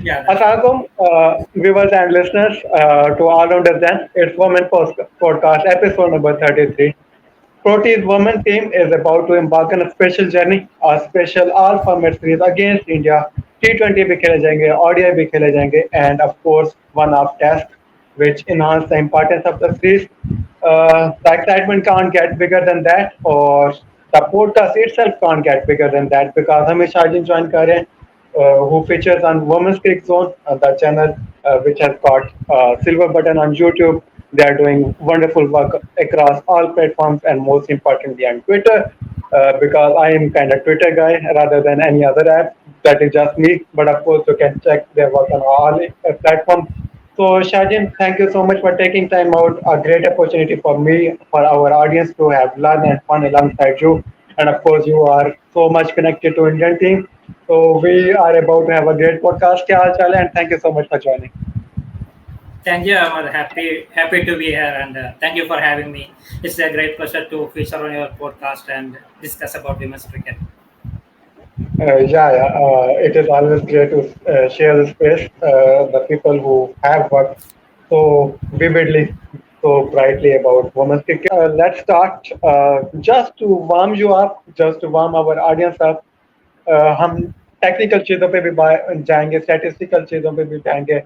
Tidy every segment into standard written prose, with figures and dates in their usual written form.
Yeah, that's right. Assalamualaikum, viewers and listeners to All Rounders Then. It's Women Podcast, episode number 33. Prote's women team is about to embark on a special journey, a special all-format series against India. T20 भी खेले जाएंगे, ODI भी खेले जाएंगे, and of course, one-off test, which enhance the importance of the series. The excitement can't get bigger than that, or the podcast itself can't get bigger than that because हमें शाजिन join कर रहे हैं who features on Women's Cricket Zone, the channel which has got silver button on YouTube. They are doing wonderful work across all platforms and most importantly on Twitter. Because I am kind of Twitter guy rather than any other app. That is just me. But of course, you can check their work on all platforms. So, Shajin, thank you so much for taking time out. A great opportunity for me, for our audience to have learn and fun alongside you. And of course, you are so much connected to Indian team. So we are about to have a great podcast. Kya haal chal hai? And thank you so much for joining. Thank you, Ahmad. Happy to be here, and thank you for having me. It's a great pleasure to feature on your podcast and discuss about women's cricket. It is always great to share the space. The people who have worked so vividly, so brightly about women's cricket. Let's start. Just to warm you up, just to warm our audience up. हम technical चीज़ों पे भी जाएंगे, statistical चीज़ों पे भी जाएंगे.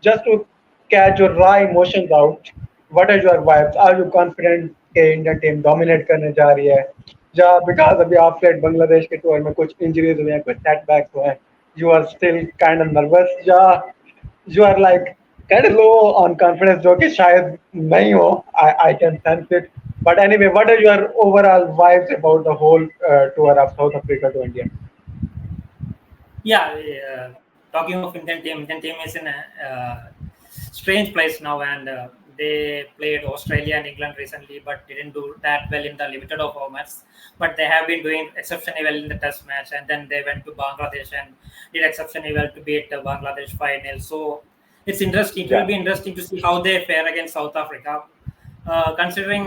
Just to catch your raw emotions out, what are your vibes? Are you confident कि इंडियन टीम डोमिनेट करने जा रही है? या बिकॉज अभी ऑफ लेट बांग्लादेश के टूर में कुछ इंजरीज हुए हैं, कुछ सेटबैक्स हुए हैं, you are still kind of nervous, या you are like kind of low on confidence, जो कि शायद नहीं हो. I can sense it. But anyway, what are your overall vibes about the whole tour of South Africa to India? Yeah, talking of Indian team is in a strange place now, and they played Australia and England recently, but didn't do that well in the limited of formats. But they have been doing exceptionally well in the Test match, and then they went to Bangladesh and did exceptionally well to beat the Bangladesh final. So it's interesting. It will be interesting to see how they fare against South Africa. Considering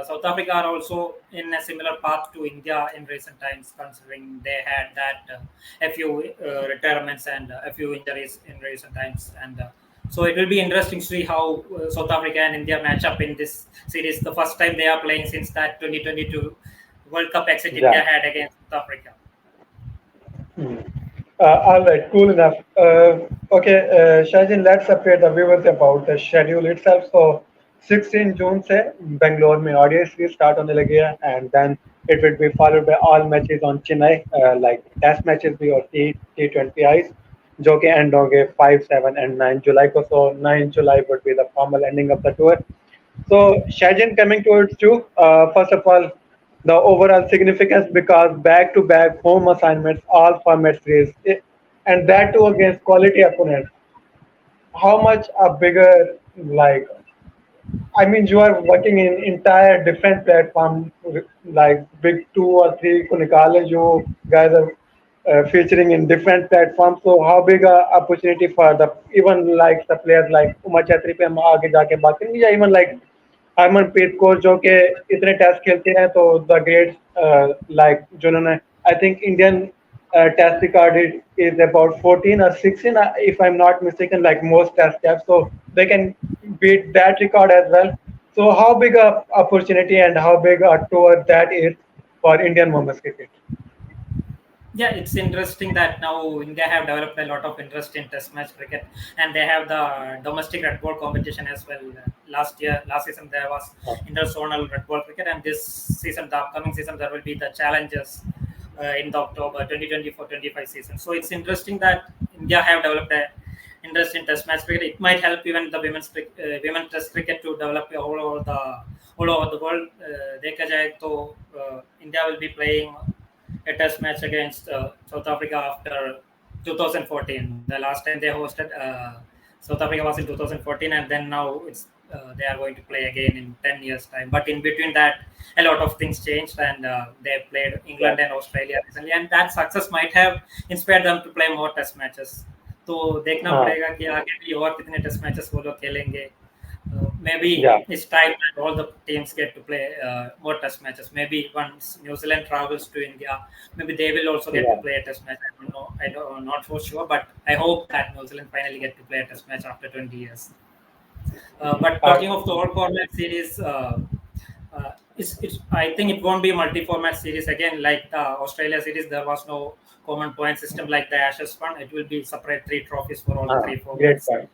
South Africa are also in a similar path to India in recent times, considering they had that a few retirements and a few injuries in recent times, and so it will be interesting to see how South Africa and India match up in this series. The first time they are playing since that 2022 World Cup exit India had against South Africa. All right, cool enough. Shajin, let's update the viewers about the schedule itself. So, 16 June से Bangalore में ODI series start होने लगी है, and then it will be followed by all matches on Chennai, like test matches भी और T20Is, जो कि end होंगे 5, 7 and 9 July को. So 9 July would be the formal ending of the tour. So Shajin, coming towards you, first of all, the overall significance because back-to-back home assignments, all format series, and that too against quality opponents. How much a bigger, like, I mean, you are working in entire different platform, like big two or three को निकाले, you guys are featuring in different platforms. So how big a opportunity for the even like the players like Uma Chetry पे हम आगे जाके बात करेंगे, या even like Harmanpreet Kaur जो कि इतने टेस्ट खेलते हैं, तो द ग्रेट लाइक जिन्होंने I think Indian test record is about 14 or 16 if I'm not mistaken, like most test caps, so they can beat that record as well. So how big a opportunity and how big a tour that is for Indian women's cricket? Yeah, it's interesting that now India have developed a lot of interest in Test match cricket, and they have the domestic red ball competition as well. Last season there was interzonal red ball cricket, and this season, the upcoming season, there will be the challenges in the October 2024-25 season. So it's interesting that India have developed a interest in Test match cricket. It might help even the women's Test cricket to develop all over the world. देखा जाए तो India will be playing a test match against South Africa after 2014. The last time they hosted South Africa was in 2014, and then now it's they are going to play again in 10 years' time. But in between that, a lot of things changed, and they played England and Australia recently, and that success might have inspired them to play more test matches. तो देखना पड़ेगा कि आगे भी और कितने test matches वो लोग खेलेंगे. maybe Yeah, it's time that all the teams get to play more test matches. Maybe once New Zealand travels to India, maybe they will also get to yeah, play a test match. I don't know. I don't, I'm not for sure, but I hope that New Zealand finally get to play a test match after 20 years. But uh, talking of the all format series, I think it won't be a multi-format series again like the Australia series. There was no common point system like the Ashes one. It will be separate three trophies for all the three great formats. point.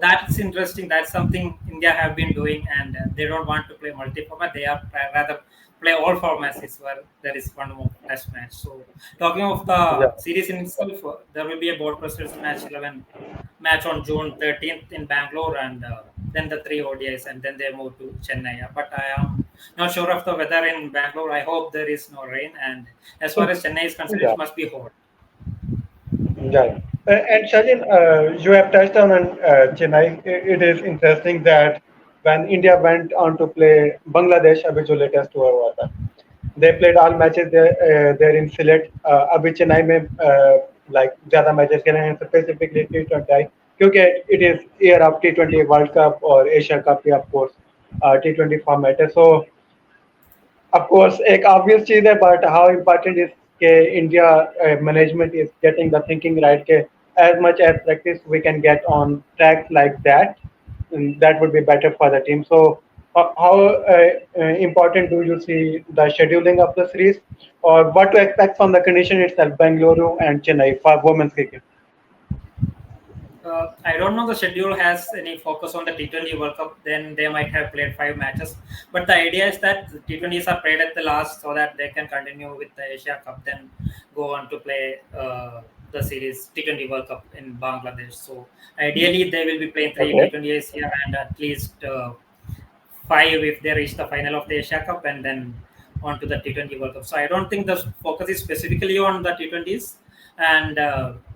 That's interesting. That's something India have been doing, and they don't want to play multi-format. They are rather play all formats. Is where there is one more test match. So talking of Yeah. the series in itself, there will be a board presidents match 11 match on June 13th in Bangalore, and then the three ODIs, and then they move to Chennai. But I am not sure of the weather in Bangalore. I hope there is no rain. And as far as Chennai is concerned, Yeah. it must be hot. Yeah. And Shajin, you have touched on Chennai. It is interesting that when India went on to play Bangladesh, अभी जो latest हुआ हुआ था, they played all matches there in Sylhet. अभी चेन्नई में like ज़्यादा matches खेले हैं, specifically T20 क्योंकि it is year of T20 World Cup और Asia Cup भी of course T20 format है. So of course, एक obvious चीज है, but how important is के India management is getting the thinking right के as much as practice we can get on tracks like that, that would be better for the team. So, how important do you see the scheduling of the series, or what to expect from the condition itself, Bengaluru and Chennai for women's cricket? I don't know the schedule has any focus on the T20 World Cup. Then they might have played 5 matches. But the idea is that the T20s are played at the last so that they can continue with the Asia Cup, then go on to play the series T20 World Cup in Bangladesh. So ideally, they will be playing three Okay. T20s here and at least five if they reach the final of the Asia Cup, and then on to the T20 World Cup. So I don't think the focus is specifically on the T20s. And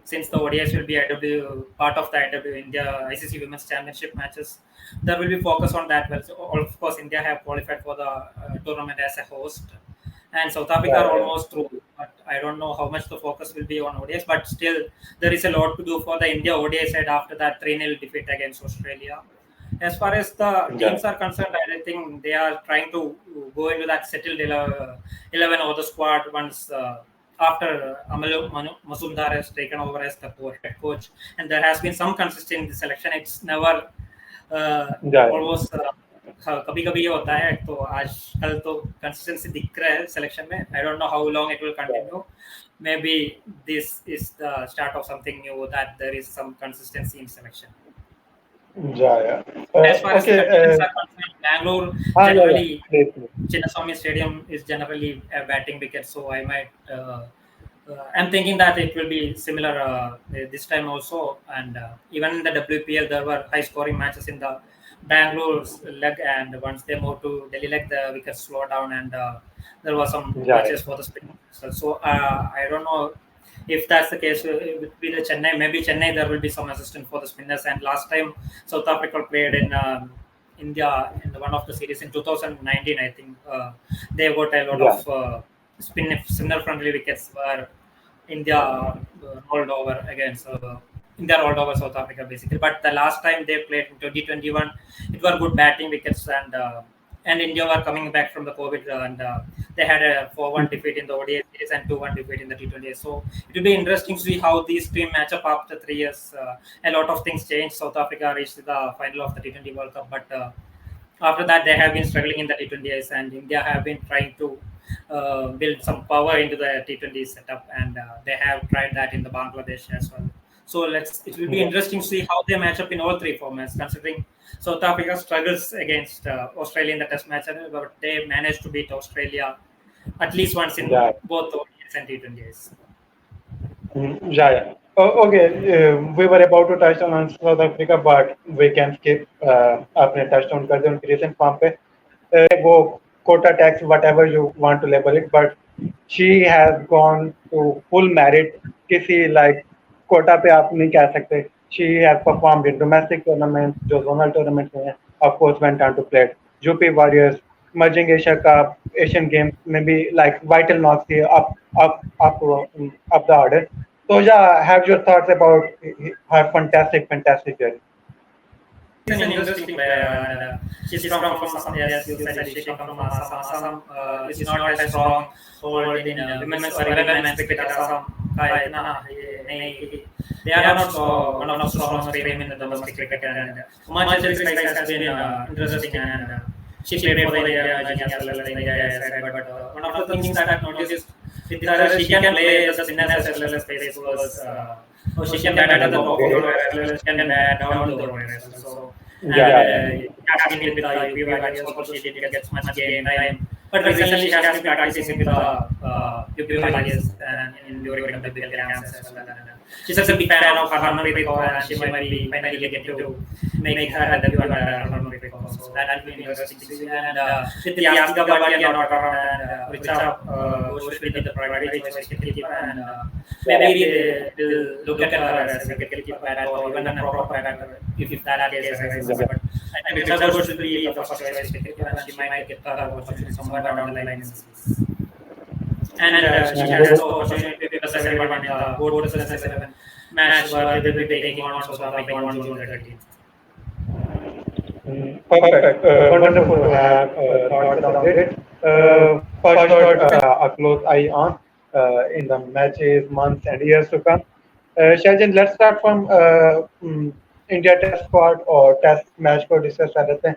since the ODIs will be IW part of the IW India ICC Women's Championship matches, there will be focus on that. Well, so of course, India have qualified for the tournament as a host, and South Africa are Yeah, yeah, almost through. But I don't know how much the focus will be on ODIs. But still, there is a lot to do for the India ODI side after that 3-0 defeat against Australia. As far as the yeah, teams are concerned, I think they are trying to go into that settled 11 over the squad once after Mazumdar has taken over as the head coach. And there has been some consistency in the selection. It's never yeah, yeah. almost कभी कभी ये होता है तो आजकल तो consistency दिख रहा है सिलेक्शन में I don't know how long it will continue maybe this is the start of something new that there is some consistency in selection. Yeah, yeah. As far as the Okay. conditions are concerned, Bangalore Yeah, yeah. generally, Please, please. Chinnaswamy Stadium is generally a batting wicket, so I might. I'm thinking that it will be similar this time also, and even in the WPL there were high-scoring matches in the Bangalore's leg, and once they moved to Delhi leg, the wickets slowed down, and there was some Yeah, matches for the spin. So I don't know if that's the case with the Chennai. Maybe Chennai there will be some assistant for the spinners. And last time South Africa played in India in one of the series in 2019, I think they got a lot yeah, of spinner friendly wickets where India rolled over against India rolled over South Africa basically. But the last time they played in 2021, it were good batting wickets, and India were coming back from the COVID, and they had a 4-1 defeat in the ODI series and 2-1 defeat in the T20. So it will be interesting to see how these teams match up after 3 years. A lot of things changed. South Africa reached the final of the T20 World Cup, but after that they have been struggling in the T20s, and India have been trying to build some power into the T20 setup, and they have tried that in the Bangladesh as well. So it will be yeah, interesting to see how they match up in all three formats, considering South Africa struggles against Australia in the Test match, but they managed to beat Australia at least once in yeah. both ODIs and T20s. Yeah, yeah. Oh, okay, we were about to touch on South Africa, but we can skip. आपने touched on कर दिया उनकी recent form पे. वो quota tax, whatever you want to label it, but she has gone to full merit. किसी like quota पे आप नहीं कह सकते. She has performed in domestic tournaments, जो zonal tournaments में है. Of course, went on to play UP Warriors, merging Asia Cup, Asian Games, maybe like vital knocks here up the order. So yeah, have your thoughts about her fantastic journey. She's an interesting player, and she's from some, yes, you said she come from Assam. Assam is not as strong hold in women's or even men's cricket. Assam का इतना नहीं, they are not so one of the strongest team in the domestic cricket, and Himachal Slice has been interesting, and she played for the India as well as the India side. But one of the things that I've noticed with her, she can play the spinners as well as pace bowlers. She can bat at the top order as well as can bat down the order as well. So, and has been with the UP Warriors also, she didn't get much game time. But recently, she has been practicing with the UP Warriors and in during the big camps as well. She's a big fan of Harmanpreet Kaur, and she might be finally get to make her debut under Harmanpreet Kaur. So that will be interesting to see. And with the Yastika Bhatia not around, and Richa Ghosh will be the primary choice wicketkeeper, and maybe they will look at her as a wicketkeeper or even a proper batter if that case arises. But I think Richa Ghosh will be the first choice wicketkeeper, and she might get her opportunity somewhere down the line. And she has the opportunity because everyone in the board versus 7 match where they will be taking on June 30th. Perfect. Wonderful to have thoughts around it. For sure, a close eye on in the matches, months, and years to come. Shajin, let's start from India Test squad or Test match को discuss कर लेते हैं.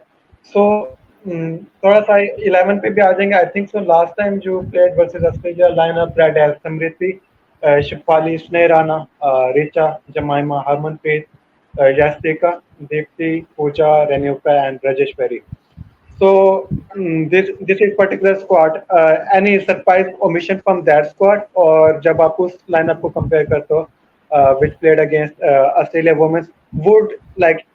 So थोड़ा सा 11 पे भी आ जाएंगे. I think so. Last time जो played versus Australia lineup Radha, Samriti, Shifali, Sneh Rana, Richa, Jemima, Harmanpreet, Yastika, Deepti, Pooja, Renuka, and Rajeshwari. So this is particular squad. Any surprise omission from that squad, or जब आप उस lineup को compare करते हो, which played against Australia women, would like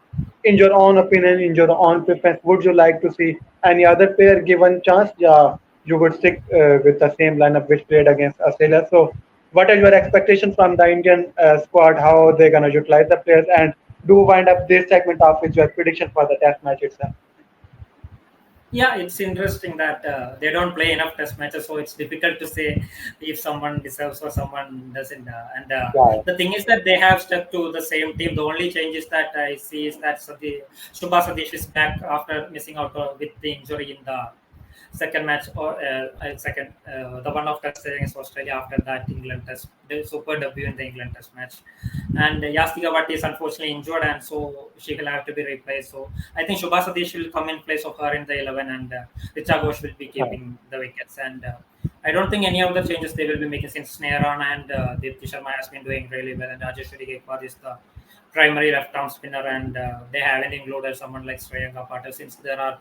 in your own opinion, in your own preference, would you like to see any other player given chance? Yeah, you would stick with the same lineup which played against Australia. So, what are your expectations from the Indian squad? How they're gonna utilize the players, and do wind up this segment off with your prediction for the Test match itself? Yeah, it's interesting that they don't play enough test matches, so it's difficult to say if someone deserves or someone doesn't. And the thing is that they have stuck to the same team. The only changes that I see is that Shubha Sadish is back after missing out with the injury in the second match, or the one of test against Australia after that England test, the super debut in the England test match. And Yastika Bhatia is unfortunately injured, and so she will have to be replaced. So I think Shubha Sadish will come in place of her in the 11, and Richa Ghosh will be keeping the wickets. And I don't think any of the changes they will be making, since Sneh Rana and Deepti Sharma has been doing really well, and Rajeshwari Gaikwad is the primary left-arm spinner, and they haven't included someone like Shreyanka Patel since there are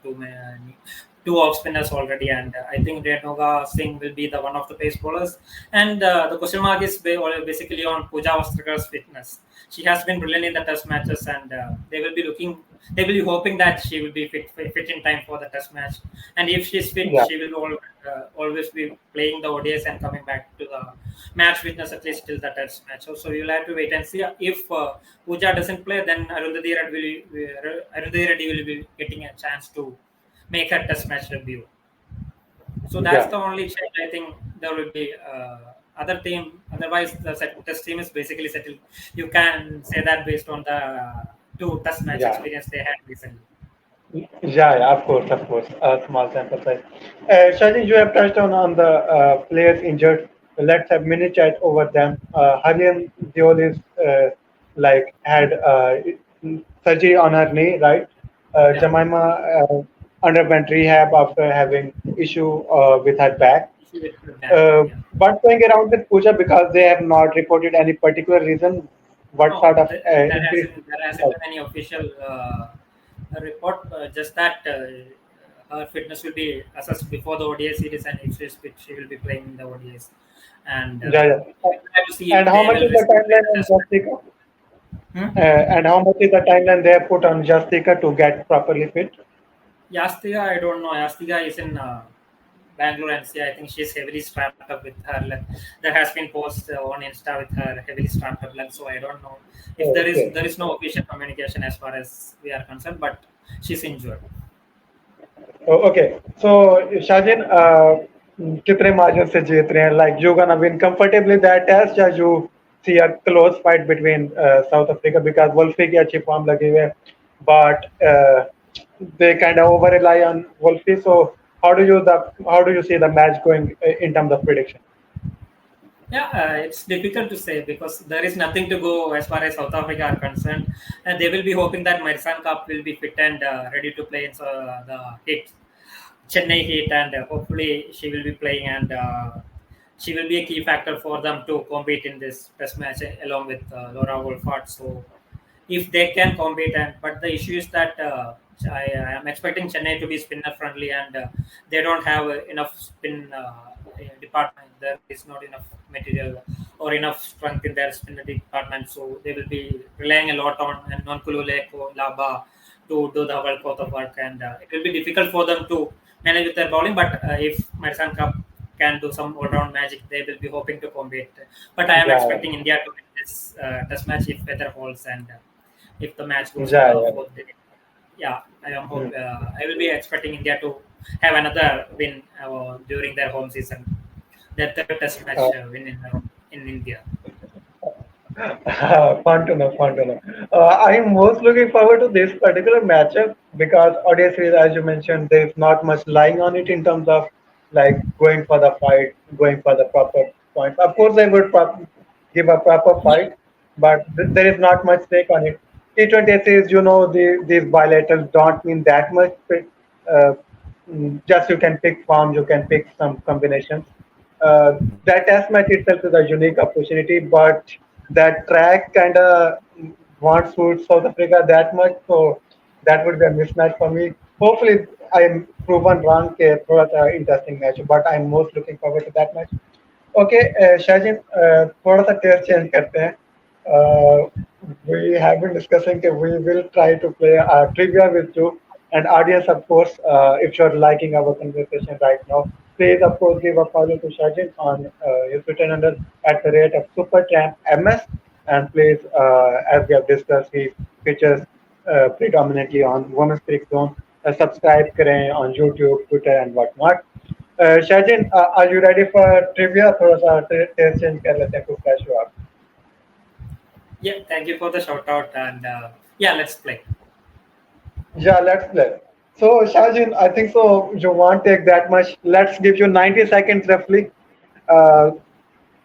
two off spinners already, and I think Renuka Singh will be the one of the pace bowlers. And the question mark is basically on Pooja Vastrakar's fitness. She has been brilliant in the test matches, and they will be hoping that she will be fit in time for the test match. And if she's fit, she will always be playing the ODIs and coming back to the match fitness at least till the test match. So you'll have to wait and see. If Pooja doesn't play, then Arundhati Reddy will be getting a chance to make her test match debut. So that's the only change. I think there will be other team. Otherwise, the test team is basically settled. You can say that based on the 2 test match experience they had recently. Yeah, of course, a small sample size. Shajin, you have touched on the players injured. Let's have mini chat over them. Harlian Deol is had surgery on her knee, right? Jemima underwent rehab after having issue with her back. What's going around with Pooja, because they have not reported any particular reason? What sort of there hasn't been any official report, just that her fitness will be assessed before the ODI series, and if she's fit, she will be playing in the ODIs. And and how much is the timeline on Jastika? And how much is the timeline they have put on Jastika to get properly fit? Yastika, I don't know. Yastika is in Bangalore NC. I think she's heavily strapped up with her leg. There has been posts on Insta with her heavily strapped up leg, so I don't know if there is no official communication as far as we are concerned, but she's injured. Okay, so Shajin, कितने margin से जीत रहे हैं? Like you gonna win comfortably that test, या you see a close fight between South Africa, because Wolfie की अच्छी form लगी हुई है, but they kind of over rely on Wolfie. So how do you see the match going in terms of prediction? Yeah, it's difficult to say because there is nothing to go as far as South Africa are concerned, and they will be hoping that Marisan Cup will be fit and ready to play in the Heat, Chennai Heat, and hopefully she will be playing and she will be a key factor for them to compete in this Test match along with Laura Wolfart. So if they can compete, and but the issue is that I am expecting Chennai to be spinner friendly, and they don't have enough spin department. There is not enough material or enough strength in their spin department, so they will be relying a lot on Nonkulule Laba to do the bulk of the work, and it will be difficult for them to manage with their bowling. But if Marisan Cup can do some all-round magic, they will be hoping to compete. But I am Yeah, expecting India to win this test match if weather holds and if the match goes to yeah, the yeah. fourth day. Yeah, Hmm. I will be expecting India to have another win during their home season, their third test match Uh, win in India. Fun to know, fun to know. I'm most looking forward to this particular matchup because obviously, as you mentioned, there's not much lying on it in terms of like going for the fight, going for the proper points. Of course, they would give a proper Yeah, fight, but there is not much stake on it. T20 says, these bilaterals don't mean that much. Uh, just you can pick forms, you can pick some combinations. That test match itself is a unique opportunity, but that track kind of won't suit South Africa that much, so that would be a mismatch for me. Hopefully, I'm proven wrong. कि थोड़ा सा interesting match, but I'm most looking forward to that match. Okay, Shajin, थोड़ा सा taste change करते हैं. Uh, we have been discussing that we will try to play trivia with you and audience, of course. If you're liking our conversation right now, please, of course, give a follow to Shajin on his Twitter handle at the rate of Supertramp MS. And please, as we have discussed, he features predominantly on Women's Cricket Zone. Subscribe करें on YouTube, Twitter, and whatnot. Shajin, are you ready for trivia? थोड़ा सा taste change कर लेते हैं कुछ fresh हो आप. yeah. Thank you for the shout out and yeah, let's play. Yeah, let's play. So, Shajin, I think so. You won't take that much. Let's give you 90 seconds roughly. Uh,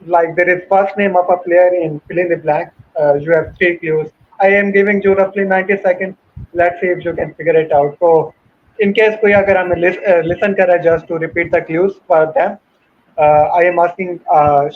like there is first name of a player in fill in the blank. You have three clues. I am giving you roughly 90 seconds. Let's see if you can figure it out. So, in case कोई अगर हमें listen करे just to repeat the clues for them, I am asking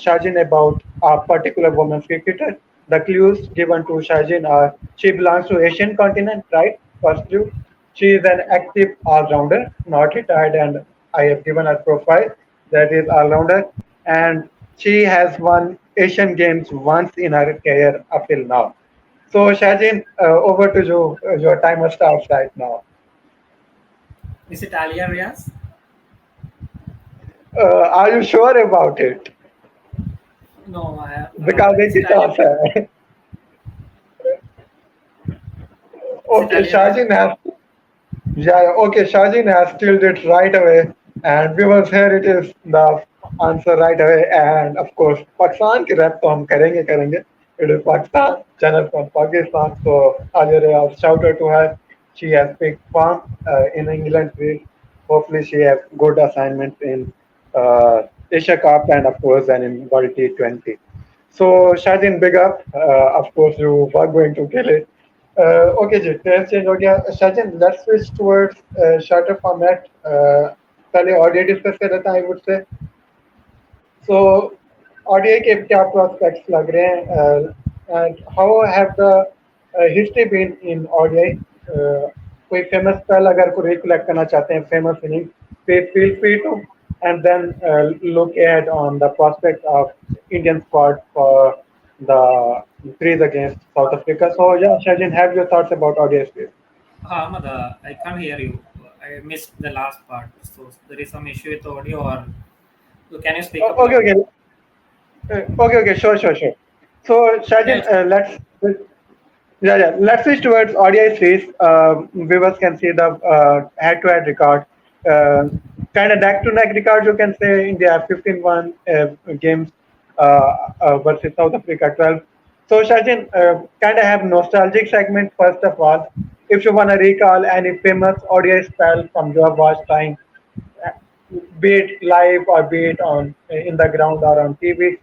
Shajin about a particular women's cricketer. The clues given to Shajin are she belongs to Asian continent, right? First clue. She is an active all-rounder, not retired, and I have given her profile that is all-rounder. And she has won Asian Games once in her career up till now. So Shajin, over to you. Your timer starts right now. Is it Alia Riaz? Are you sure about it? No, Because is it it is Alia? answer. Is it Okay, Alia Riaz? Shajin has yeah, yeah, okay, Shajin has killed it right away. And viewers, here it is the answer right away. And of course, Pakistan की rep तो हम करेंगे करेंगे. It is Pakistan, channel from Pakistan. So earlier I shout out to her. She has picked farm in England field. Hopefully she has good assignments in Asia Cup and of course then in World T20. So Shajin, big up. Of course, you were going to kill it. Okay, जी, test change हो गया. Shajin, let's switch towards shorter format. पहले audio discuss कर रहे थे, I would say. So, ODI के क्या prospects लग रहे हैं? And how have the history been in ODI? कोई famous spell अगर कोई recollect करना चाहते हैं, famous inning, feel free to, and then look ahead on the prospect of Indian squad for the series against South Africa. So yeah, Shajin, have your thoughts about ODI series? Ahmad, I can't hear you. I missed the last part, so there is some issue with the audio. Or can you speak up Okay, louder? okay. Okay, sure, sure, sure. So, Yeah, Shajin, it's okay. yeah, yeah. Let's switch towards ODI series. Viewers can see the head-to-head record. Uh, kind of neck-to-neck record, you can say. India 15-1 games versus South Africa 12. So, Shajin, kind of have nostalgic segment first of all. if you want to recall any famous ODI spell from your watch time, uh, be it live or be it on in the ground or on TV,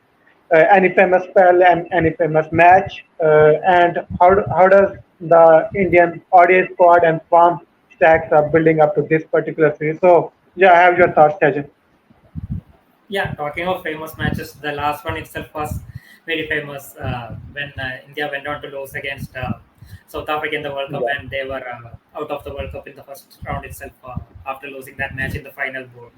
any famous spell and any famous match, and how does the Indian ODI squad and farm stacks up building up to this particular series? So yeah, I have your thoughts, Sajid. Yeah, talking of famous matches, the last one itself was very famous when India went on to lose against South Africa in the World Cup, Yeah. and they were out of the World Cup in the first round itself after losing that match in the final ball.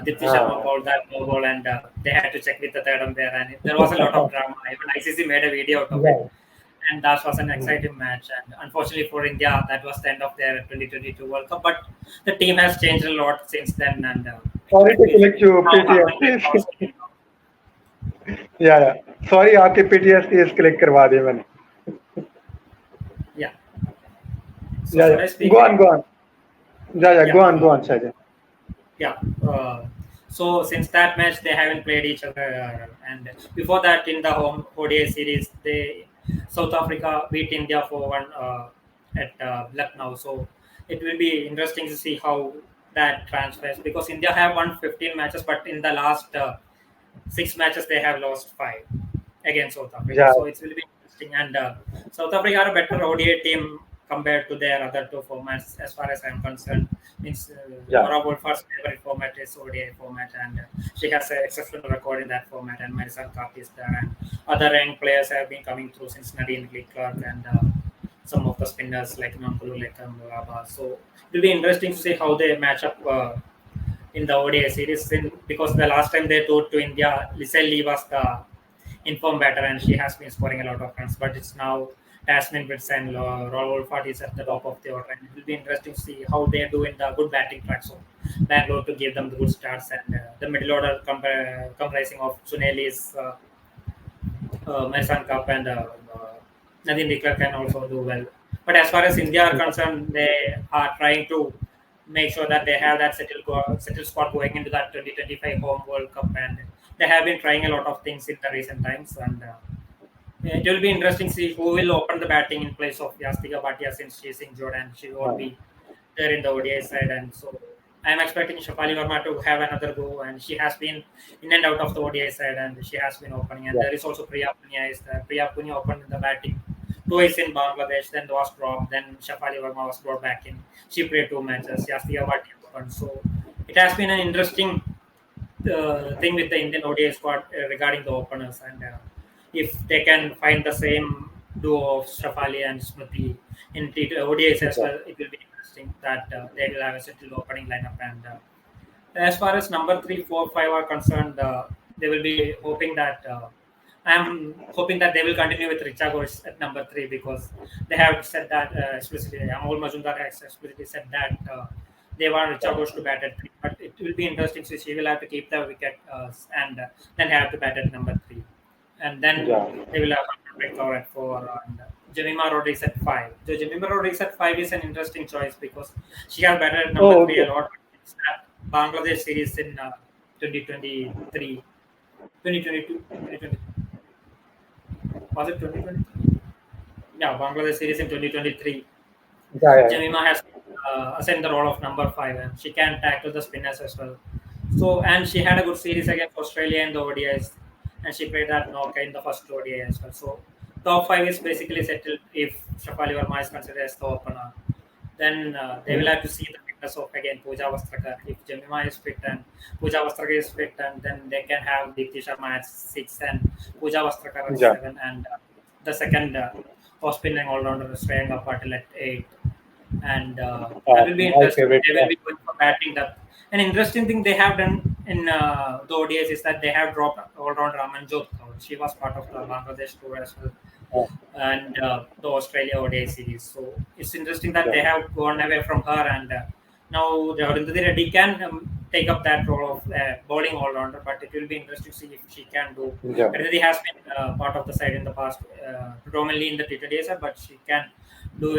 Dipti Sharma Ah, bowled that no ball, and they had to check with the third umpire, and there was a lot of drama. Even ICC made a video out of it, yeah. and that was an Hmm. exciting match. And unfortunately for India, that was the end of their 2022 World Cup. But the team has changed a lot since then, and Sorry to with collect you now Harman Prem PTSD. also being out. या sorry आपके PTS click करवा दिए मैंने Yeah. So या should I speak go now? On go on या Yeah. Go on शायद Yeah. So since that match, they haven't played each other, and before that, in the home ODI series, they South Africa beat India 4-1 at Lucknow. So it will be interesting to see how that transfers because India have won 15 matches, but in the last 6 matches they have lost 5 against South Africa. या So it will be interesting. And South Africa are a better ODI team compared to their other two formats, as far as I'm concerned. Means या Nora Woodford's favorite format is ODI format, and she has an exceptional record in that format. And Madison Cup is there, and other ranked players have been coming through since Nadine Clark and some of the spinners like Nankulu, like Radha. So it will be interesting to see how they match up. In the ODI series because the last time they toured to India, Lisa Lee was the informed batter and she has been scoring a lot of runs. But it's now Tasmin Witts and Raul Wolford is at the top of the order. And it will be interesting to see how they do in the good batting tracks of Bangalore to give them the good starts. And the middle order comprising of Suneli's Mason Cup and Nadine Dicker can also do well. But as far as India are concerned, they are trying to make sure that they have that settled spot going into that 2025 home World Cup, and they have been trying a lot of things in the recent times. And it will be interesting to see who will open the batting in place of Yastika Bhatia since she's injured and she won't be there in the ODI side. And so I'm expecting Shafali Verma to have another go, and she has been in and out of the ODI side, and she has been opening. And या there is also Priya Punia is there. Priya Punia opened in the batting twice in Bangladesh, then was dropped. Then Shafali Verma was brought back in. She played 2 matches. Yastika Bhatia opened. So it has been an interesting thing with the Indian ODI squad regarding the openers, and if they can find the same duo of Shafali and Smriti in ODIs as well, it will be interesting that they will have a settled opening lineup. And as far as number 3, 4, 5 are concerned, they will be hoping that. I'm hoping that they will continue with Richa Ghosh at number 3 because they have said that explicitly. Amol Majumdar has explicitly said that they want Richa Ghosh to bat at 3. But it will be interesting. So she will have to keep the wicket and then have to bat at number 3. And then या they will have Breakout at 4. And Jemima Rodriguez at 5. So Jemima Rodriguez at 5 is an interesting choice because she has batted at number oh 3 okay a lot. It's that Bangladesh series in 2023, 2022, 2020. Was it 2023? Yeah, Bangladesh series in 2023. या Jemima has ascended the role of number 5 and she can tackle the spinners as well. So, and she had a good series against Australia in the ODIs and she played that knock in the first ODI as well. So, top 5 is basically settled if Shafali Verma is considered as the opener. Then they will have to see the fitness of again Pooja Vastrakar. If Jemima is fit and Pooja Vastrakar is fit, and then they can have Deepti Sharma at 6 and Pooja Vastrakar at या 7, and the second off spinning all rounder Shreyanka Patil at 8. And that will be my interesting. Favourite They will be going for batting depth. An interesting thing they have done in the ODIs is that they have dropped all-rounder Ramanjot Kaur. She was part of the Bangladesh tour as well and the Australia ODI series. So it's interesting that या they have gone away from her, and now Arundhati Reddy can take up that role of bowling all-rounder. But it will be interesting to see if she can do. या Arundhati has been part of the side in the past, predominantly in the T20 side, but she can do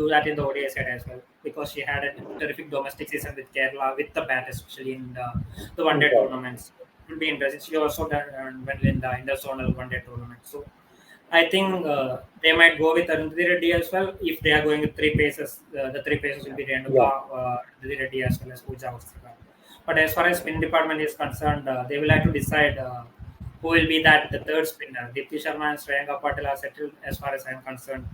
that in the ODI side as well because she had a terrific domestic season with Kerala with the bat, especially in the one-day या tournaments. It will be interesting. She also done well in the interzonal one-day tournament. So I think they might go with Arundhati Reddy as well. If they are going with three paces, the three paces will be Renuka, Yeah, Arundhati Reddy as well as Pooja Vasikar. But as far as spin department is concerned, they will have to decide who will be that the third spinner. Deepti Sharma and Shreyanka Patel are settled as far as I am concerned.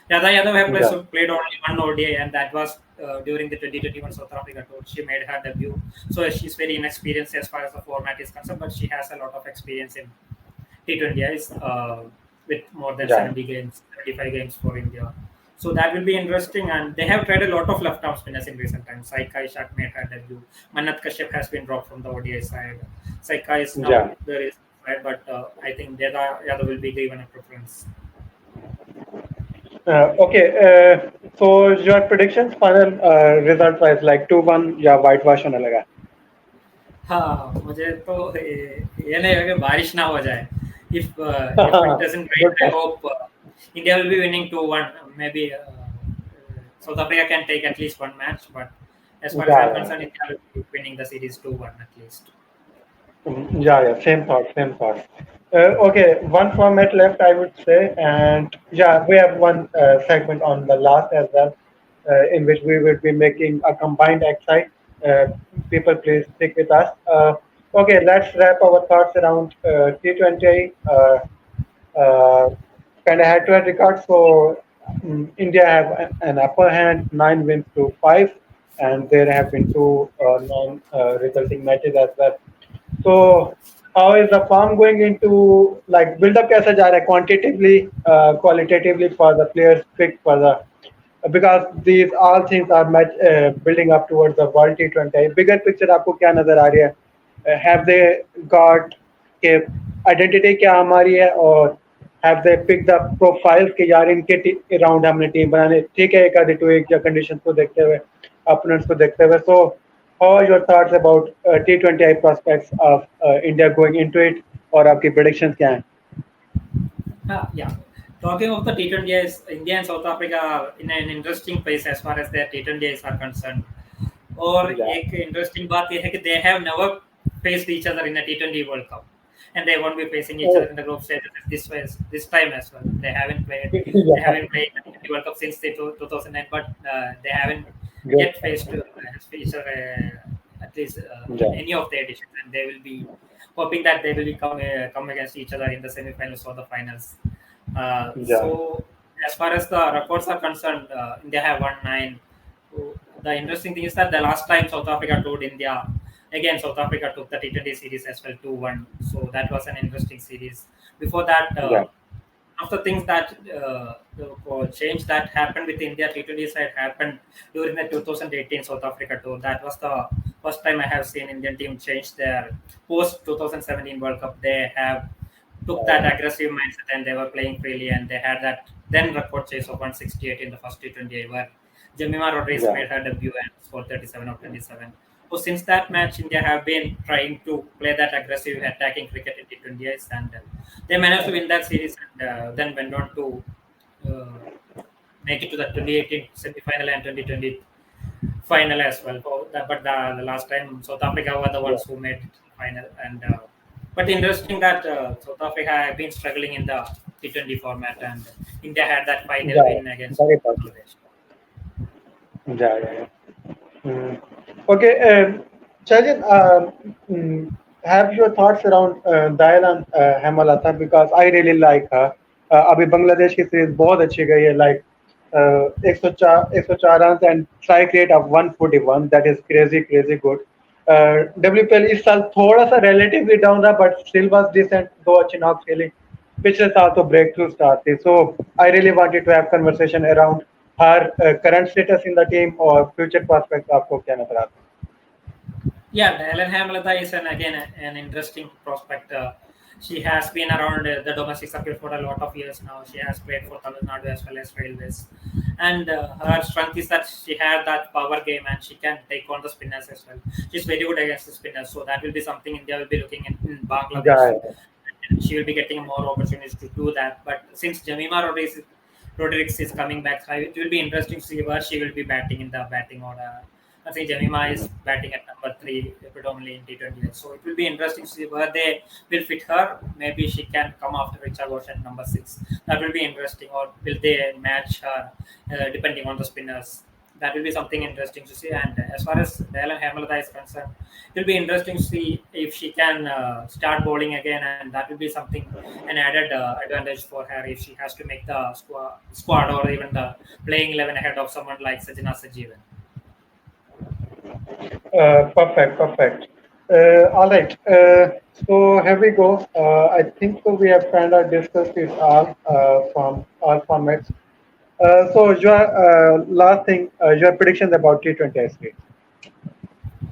Yadav have yeah, played only one ODI, and that was during the 2021 South Africa tour. She made her debut, so she's very inexperienced as far as the format is concerned, but she has a lot of experience in T20Is with more than yeah. 70 games, 75 games for India. So that will be interesting, and they have tried a lot of left arm spinners in recent times. Saika Ishak made her debut. Manat Kashyap has been dropped from the ODI side. Saika is now Yeah. there is side, but I think Yadav will be given a preference. Okay. So your predictions, final result wise, like 2-1 या whitewash होने लगा. हाँ, मुझे तो ये नहीं है कि बारिश ना हो जाए. If it doesn't rain, Good I one. hope India will be winning 2-1. Maybe South Africa can take at least one match, but as far as I'm Yeah, concerned, India will be winning the series 2-1 at least. yeah. Same thought, same thought. Okay, one format left, I would say, and yeah, we have one segment on the last as well, in which we will be making a combined exercise. Uh, People, please stick with us. Okay, let's wrap our thoughts around T20. Uh, Kind of head-to-head record. So India have an upper hand, 9 wins to 5, and there have been two non-resulting matches as well. So how is the farm going into like build up कैसा जा रहा है quantitatively, qualitatively for the players picked for the because these all things are much building up towards the World T20. Bigger picture आपको क्या नजर आ रही है? Have they got के identity क्या हमारी है और have they picked the profiles के यार इनके अराउंड हमने टीम बनाने ठीक है एक आधे टू एक या कंडीशन को देखते हुए opponents को देखते हुए so how are your thoughts about T20I prospects of India going into it और आपकी predictions क्या हैं? Yeah. Talking of the T20Is, India and South Africa are in an interesting place as far as their T20Is are concerned. और Yeah, एक interesting बात यह है कि they have never faced each other in a T20 World Cup, and they won't be facing each other oh, in the group stages this time as well. They yeah, haven't played the T20 World Cup since 2009, but they haven't good, yet faced each other at least in yeah, any of the editions, and they will be hoping that they will come against each other in the semi-finals or the finals. yeah, So as far as the records are concerned, India have won 9. So the interesting thing is that the last time South Africa toured India, again South Africa took the T20 series as well 2-1. So that was an interesting series. Before that, yeah, of the things that change that happened with India T20 side happened during the 2018 South Africa tour. That was the first time I have seen Indian team change their post 2017 World Cup. They have took that aggressive mindset and they were playing freely and they had that then record chase of 168 in the first T20 where Jemima Rodriguez yeah, made her debut and scored 37 of 27. So since that match, India have been trying to play that aggressive attacking cricket in T20s and they managed to win that series and then went on to make it to the 2018 semi-final and 2020 final as well. But the last time South Africa were the yeah, ones who made it to the final. And but interesting that South Africa have been struggling in the T20 format, and India had that final yeah, win against very positive. Bangladesh. Yeah, yeah, yeah. Mm. Okay, Shajin, have your thoughts around Diana Hemalata because I really like her. अभी बांग्लादेश की series बहुत अच्छी गई है like 104 runs and strike rate of 141 that is crazy good. WPL इस साल थोड़ा सा relatively down रहा but still was decent दो अच्छे knocks खेली पिछले साल तो breakthrough star थी so I really wanted to have conversation around her current status in the team or future prospects आपको क्या नजर आता है? Yeah, Ellen Hamleta is an interesting prospect. She has been around the domestic circuit for a lot of years now. She has played for Tamil Nadu as well as Railways, and her strength is that she has that power game and she can take on the spinners as well. She's very good against the spinners, so that will be something India will be looking at in Bangladesh. Yeah, She will be getting more opportunities to do that. But since Rodriguez is coming back, so it will be interesting to see where she will be batting in the batting order. I think Jemima is batting at number three, predominantly in T20. So it will be interesting to see where they will fit her. Maybe she can come after Richa Ghosh at number six. That will be interesting. Or will they match her depending on the spinners? That will be something interesting to see. And as far as Dalan Hemalata is concerned, it will be interesting to see if she can start bowling again, and that will be something an added advantage for her if she has to make the squad or even the playing 11 ahead of someone like Sajina Sajeevan. Perfect, perfect. All right. So here we go. I think so. We have kind of discussed it all from all formats. So your last thing, your predictions about T20 ISP.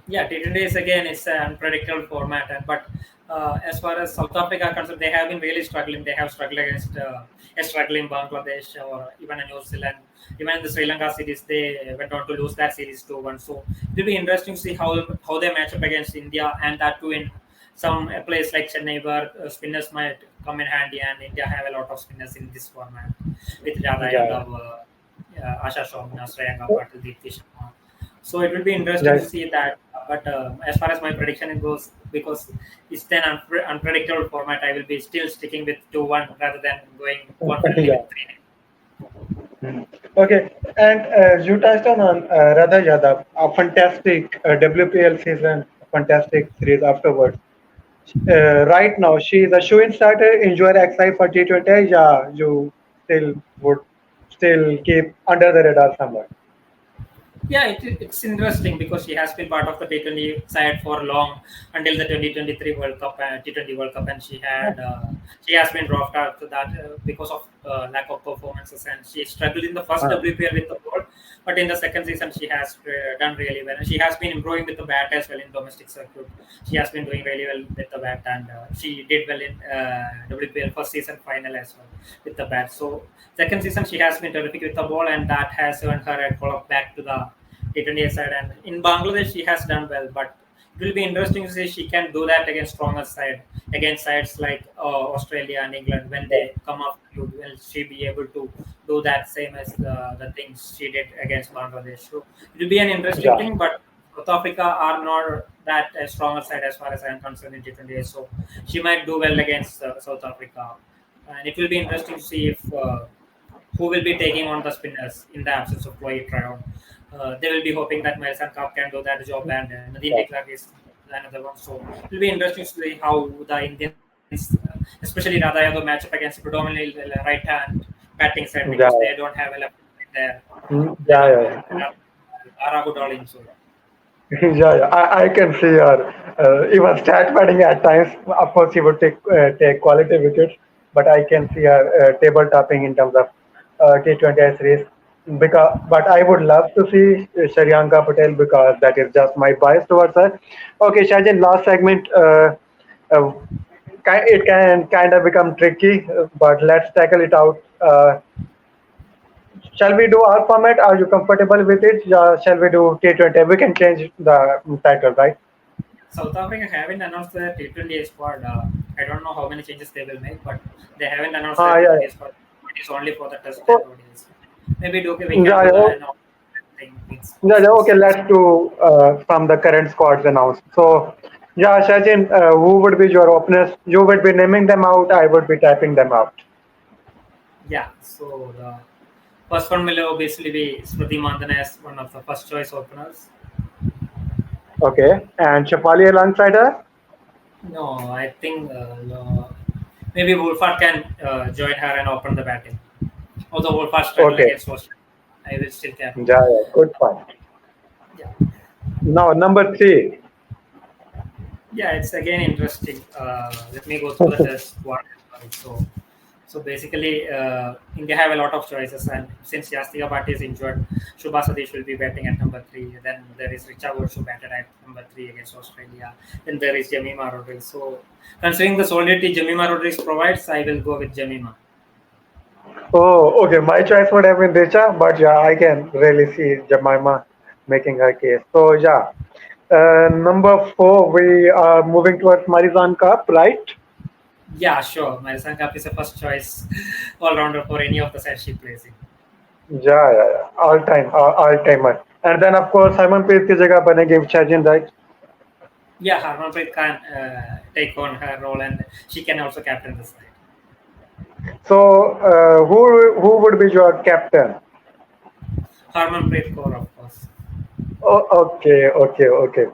Yeah, T20 is again it's an unpredictable format, but as far as South Africa are concerned, they have been really struggling. They have struggled against a struggling Bangladesh or even a New Zealand. Even in the Sri Lanka series, they went on to lose that series 2-1. So it will be interesting to see how they match up against India, and that too in some a place like Chennai where spinners might come in handy, and India have a lot of spinners in this format with Radha, Yeah. Yadav, Asha Shomna, Shreyanka Patil, Deepti Sharma. So it will be interesting to Yeah. see that. But as far as my prediction goes, because it's an unpredictable format, I will be still sticking with 2-1 rather than going confidently Yeah. with 3. Mhm. Okay, and you touched on Radha Yadav, a fantastic WPL season, fantastic series afterwards. Right now, she is a shoo-in starter in your XI for T20. Yeah, you still would still keep under the radar somewhere. Yeah, it's interesting because she has been part of the T20 side for long until the 2023 World Cup, T20 World Cup, and she has been dropped out to that because of lack of performances, and she struggled in the first Uh, WPL with the ball, but in the second season she has done really well, and she has been improving with the bat as well in domestic circuit. She has been doing really well with the bat, and she did well in WPL first season final as well with the bat. So second season she has been terrific with the ball, and that has earned her a call up back to the T20 side. And in Bangladesh, she has done well, but it will be interesting to see she can do that against stronger side, against sides like Australia and England when they come up. Will she be able to do that same as the things she did against Bangladesh? So it will be an interesting yeah. thing, but South Africa are not that a stronger side as far as I am concerned in T20. So she might do well against South Africa, and it will be interesting to see if who will be taking on the spinners in the absence of Chloe Tryon. They will be hoping that Melson Cup can do that job, and Nadine de Klerk is another one. So it will be interesting to see how the Indians, especially Radha Yadav, match up against predominantly the right hand batting side because Yeah. they don't have a left right there. They Yeah, don't yeah, yeah. have Ara Goodall in so. Yeah, yeah. I can see her even stat padding at times. Of course, she would take quality wickets, but I can see her table topping in terms of T20 series. But I would love to see Sharyanka Patel because that is just my bias towards her. Okay, Shajin, last segment. Uh, it can kind of become tricky, but let's tackle it out. Shall we do our format? Are you comfortable with it? Shall we do T20? We can change the title, right? South Africa haven't announced their T20 squad. I don't know how many changes they will make, but they haven't announced their Yeah. T20 squad. It is only for the test and Oh, ODIs. Maybe okay, we can yeah, do yeah, the thing yeah, yeah. Okay, let's do from the current squads announced. So, yeah, Shajin, who would be your openers? You would be naming them out. I would be typing them out. yeah. So the first one will obviously be Smriti Mandana as one of the first choice openers. Okay, and Shafali alongside her. No, I think no. Maybe Wolfart can join her and open the batting. Although Wolfart struggled Okay, against Australia, I will still cap yeah, him. yeah, good point. Yeah. Now, number three. Yeah, it's again interesting. Let me go through the test squad. So basically, India have a lot of choices, and since Yastika Bhatt is injured, Shubha Sadish will be batting at number three. Then there is Richa Ghosh who batted at number three against Australia. Then there is Jemima Rodriguez. So considering the solidity Jemima Rodriguez provides, I will go with Jemima. Oh, okay. My choice would have been Richa, but yeah, I can really see Jemima making her case. So yeah, number four, we are moving towards Marizan Cup, right? Yeah, sure. Marisan Cup is a first choice all rounder for any of the sets she plays in. Yeah, yeah, yeah. All timer. And then of course Harmanpreet की जगह बनेगी Shajin, right? Yeah, Harmanpreet can take on her role, and she can also captain the side. So who would be your captain? Harmanpreet Kaur, of course. Oh, okay.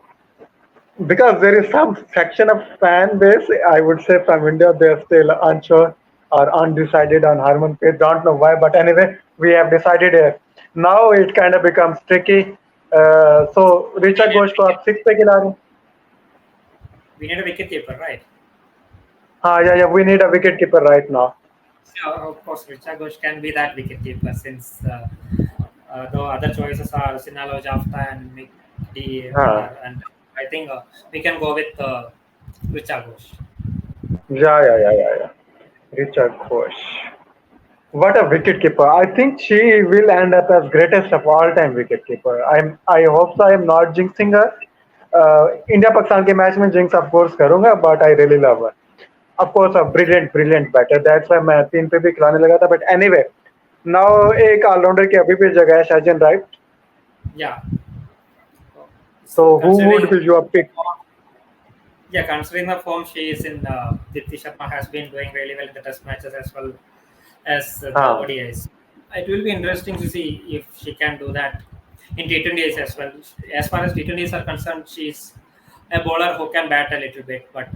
Because there is some section of fan base, I would say from India, they're still unsure or undecided on Harmanpreet. Don't know why, but anyway, we have decided here. Now it kind of becomes tricky. So Richa Ghosh को आप six पे खिला रहे हैं? We need a wicket keeper, right? Yeah. We need a wicket keeper right now. So, of course, Richa Ghosh can be that wicket keeper since the other choices are Sinalo Jafta and Mick D. हाँ, Miller, and I think we can go with Richa Ghosh. yeah. Richa Ghosh. What a wicketkeeper! I think she will end up as greatest of all time wicketkeeper. I hope so. I am not jinxing her. India Pakistan के match में jinx of course करूंगा, but I really love her. Of course a brilliant batter, that's why मैं तीन पे भी खिलाने लगा था. बट एनीवे, नाउ एक ऑलराउंडर की अभी भी जगह है Shahjan, right? Yeah. So So who would considering be your pick? yeah, considering the form she is in, Dipti Sharma has been doing really well in the test matches as well as the हाँ, ODIs. It will be interesting to see if she can do that in T20s as well. As far as T20s are concerned, she's a bowler who can bat a little bit, but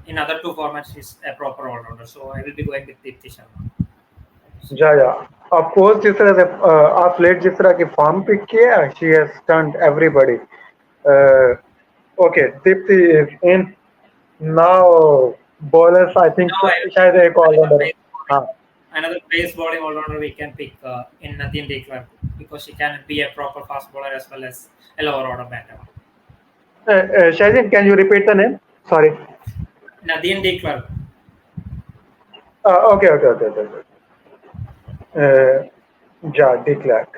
in other two formats, she's a proper all-rounder. So I will be going with Dipti Sharma. या of course जिस तरह से आप late जिस तरह की form pick किया, she has stunned everybody. Okay, Deepti is in. Now bowlers I think Now शायद एक ऑलराउंडर. हाँ, another pace bowling all-rounder we can pick in Nadine De Klerk, because she can be a proper fast bowler as well as a lower order batter. Shajin, can you repeat the name? Sorry. Nadine De Klerk. Okay. Ja, De Klerk.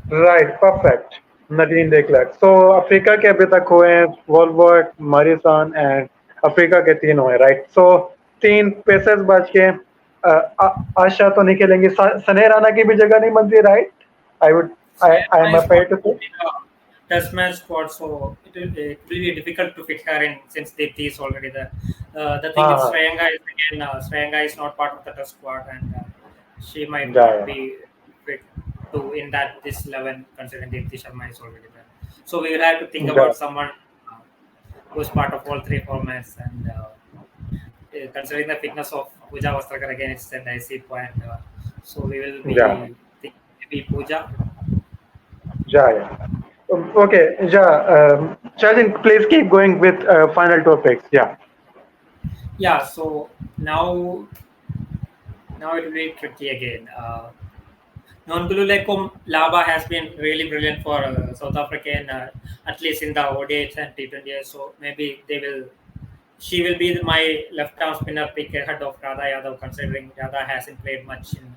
Right, perfect. Nadine De Klerk. So Africa के अभी तक हुए हैं वॉलवर्ट, Morrison and Africa के तीन हुए, right? सो तीन pacers बच के. आशा तो नहीं खेलेंगी. सने राणा की भी जगह नहीं बनती, right? I am afraid to say. Test match squad, so it will be difficult to fit her in since Deepthi is already there. The thing is, Swayanka is not part of the test squad, and she might not be fit to in this 11 considering Deepthi Sharma is already there. So we will have to think about someone who is part of all three formats, and considering the fitness of Pooja Vastrakar again, it's a dicey point. So we will be thinking maybe Pooja. Yeah. Okay, Shajin, please keep going with final topics. Yeah, so now it will be tricky again. Nonkululeko Laba has been really brilliant for South African, at least in the ODIs and T20s. So maybe she will be my left-arm spinner pick ahead of Radha Yadav, considering Radha hasn't played much in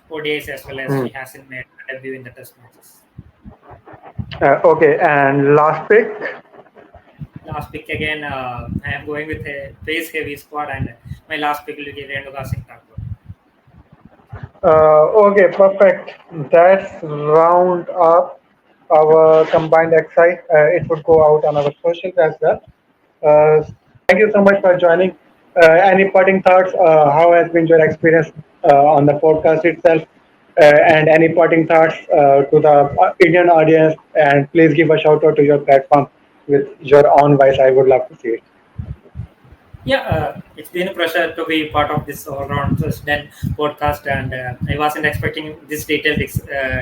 ODIs as well as she hasn't made a debut in the test matches. Okay, and last pick? Last pick again, I am going with a pace-heavy squad, and my last pick will be Renuka Singh Thakur. Okay, perfect. That's round up our combined exercise. It would go out on our socials as well. Thank you so much for joining. Any parting thoughts? How has been your experience on the podcast itself? And any parting thoughts to the Indian audience? And please give a shout out to your platform with your own voice. I would love to see it. Yeah, it's been a pleasure to be part of this all-round podcast, and I wasn't expecting this detailed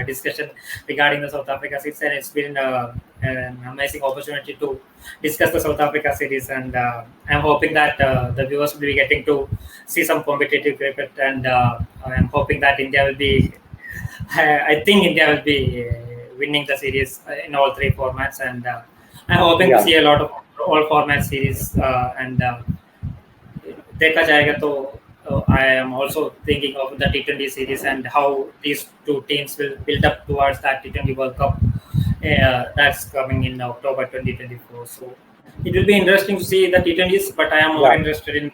discussion regarding the South Africa series, and it's been an amazing opportunity to discuss the South Africa series, and I'm hoping that the viewers will be getting to see some competitive cricket, and I'm hoping that India will be, I think India will be winning the series in all three formats, and I'm hoping to see a lot of all format series, and देखा जाएगा तो I am also thinking of the T20 series and how these two teams will build up towards that T20 World Cup that's coming in October 2024. So it will be interesting to see the T20s, but I am more interested in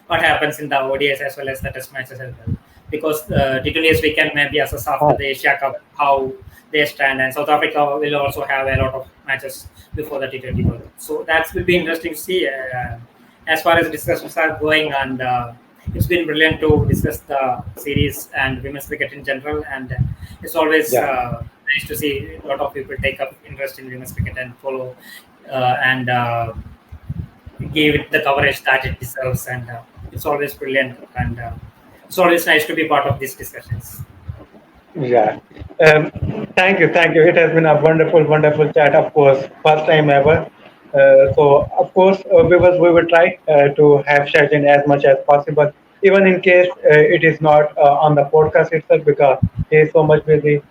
what happens in the ODIs as well as the test matches as well, because T20s we can maybe assess after the Asia Cup how they stand, and South Africa will also have a lot of matches before the T20 World Cup. So that will be interesting to see as far as discussions are going, and it's been brilliant to discuss the series and women's cricket in general, and it's always Yeah. nice to see a lot of people take up interest in women's cricket and follow and give it the coverage that it deserves, and it's always brilliant, and it's always nice to be part of these discussions. Yeah. Thank you. Thank you. It has been a wonderful, wonderful chat, of course. First time ever. So, of course, we will try to have Shajin as much as possible, even in case it is not on the podcast itself, because he is so much busy.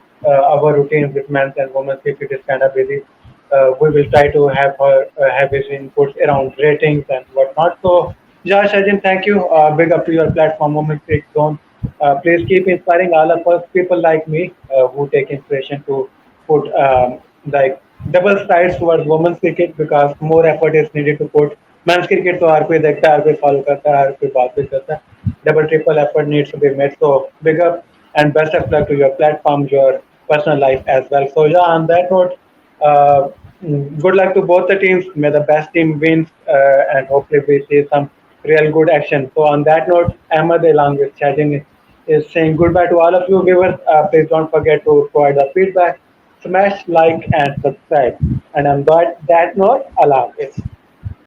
Our routine with men's and women's cricket is kind of busy. We will try to have her have his inputs around ratings and whatnot. So, yeah, Shajin, thank you. Big up to your platform, Women's Cricket Zone. Please keep inspiring all of us, people like me, who take inspiration to put like double sides towards women's cricket, because more effort is needed to put men's cricket. तो हर कोई देखता है, हर कोई follow करता है, हर कोई बात भी करता है. Double triple effort needs to be made. So big up and best of luck to your platform, your personal life as well. So yeah, on that note, uh, good luck to both the teams. May the best team wins, and hopefully we see some real good action. So on that note, Ahmad along with Shajin is saying goodbye to all of you viewers. Please don't forget to provide the feedback, smash like and subscribe. And on that note, Allah Hafiz.